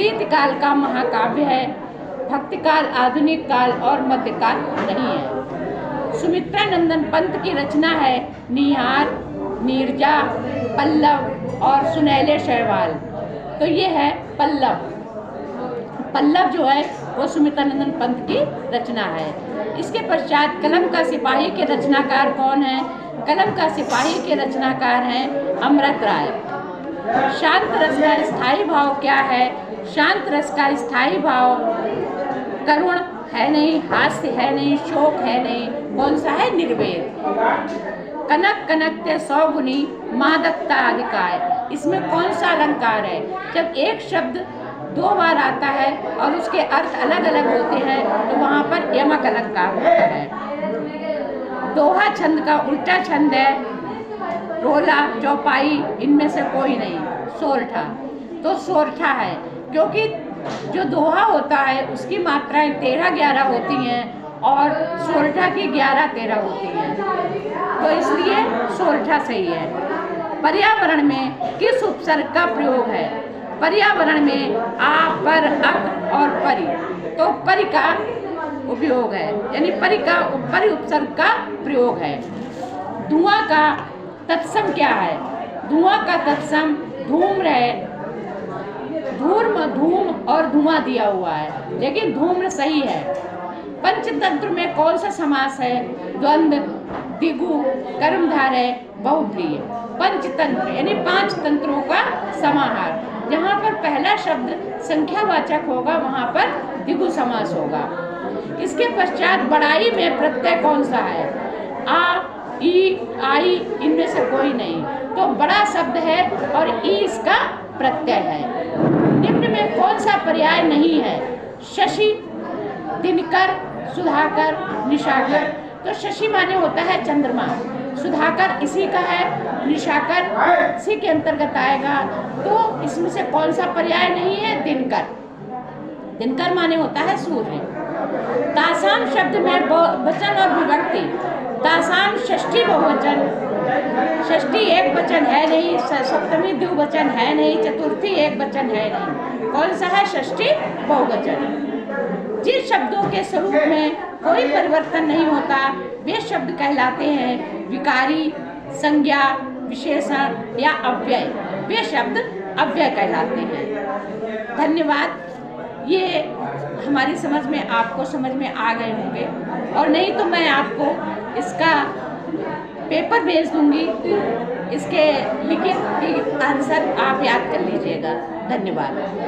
रीतिकाल का महाकाव्य है। भक्तिकाल, आधुनिक काल और मध्यकाल नहीं है। सुमित्रा नंदन पंत की रचना है निहार, नीरजा, पल्लव और सुनैले शैवाल। तो ये है पल्लव। पल्लव जो है वो सुमित्रा नंदन पंत की रचना है। इसके पश्चात कलम का सिपाही के रचनाकार कौन है? कलम का सिपाही के रचनाकार हैं अमृत राय। शांत रस का स्थायी भाव क्या है? शांत रस का स्थायी भाव करुण है नहीं, हास्य है नहीं, शोक है नहीं, कौन सा है? निर्वेद। कनक कनकते 100 गुनी मादकता अधिकाय। इसमें कौन सा अलंकार है? जब एक शब्द 2 बार आता है और उसके अर्थ अलग अलग होते हैं तो वहाँ पर यमक अलंकार होता है। दोहा छंद का उल्टा छंद है रोला, चौपाई, इनमें से कोई नहीं। सोरठा, तो सोरठा है क्योंकि जो दोहा होता है उसकी मात्राएं 13-11 होती हैं और सोरठा की 11-13 होती हैं, तो इसलिए सोरठा सही है। पर्यावरण में किस उपसर्ग का प्रयोग है? पर्यावरण में आ, पर, अक और परि, तो परि का उपयोग है, यानी परि उपसर्ग का प्रयोग है। धुआं का तत्सम क्या है? धुआं का तत्सम धूम्र है। धूम्र, धूम और धुआं दिया हुआ है, लेकिन धूम्र सही है। पंचतंत्र में कौन सा समास है? द्वंद्व, द्विगु, कर्मधारय, बहुब्रीहि। पंचतंत्र यानी 5 तंत्रों का समाहार। जहाँ पर पहला शब्द संख्यावाचक होगा वहाँ पर द्विगु समास होगा। इसके पश्चात बड़ाई में प्रत्यय कौन सा है? आ, ई, आई, इनमें से कोई नहीं, तो बड़ा शब्द है और ई इसका प्रत्यय है। निम्न में कौन सा पर्याय नहीं है? शशि, दिनकर, सुधाकर, निशाकर। तो शशि माने होता है चंद्रमा, सुधाकर इसी का है, निशाकर इसी के अंतर्गत आएगा। तो इसमें से कौन सा पर्याय नहीं है? दिनकर। दिनकर माने होता है सूर्य। तासाम शब्द में वचन और विभक्ति। तासाम षष्ठी बहुवचन, षष्ठी एक वचन है नहीं, सप्तमी द्विवचन है नहीं, चतुर्थी एक वचन है नहीं, कौन सा है? षष्ठी बहुवचन। जिन शब्दों के स्वरूप में कोई परिवर्तन नहीं होता वे शब्द कहलाते हैं विकारी, संज्ञा, विशेषण या अव्यय। वे शब्द अव्यय कहलाते हैं। धन्यवाद। ये हमारी समझ में, आपको समझ में आ गए होंगे, और नहीं तो मैं आपको इसका पेपर भेज दूंगी, इसके लिखित आंसर आप याद कर लीजिएगा। धन्यवाद।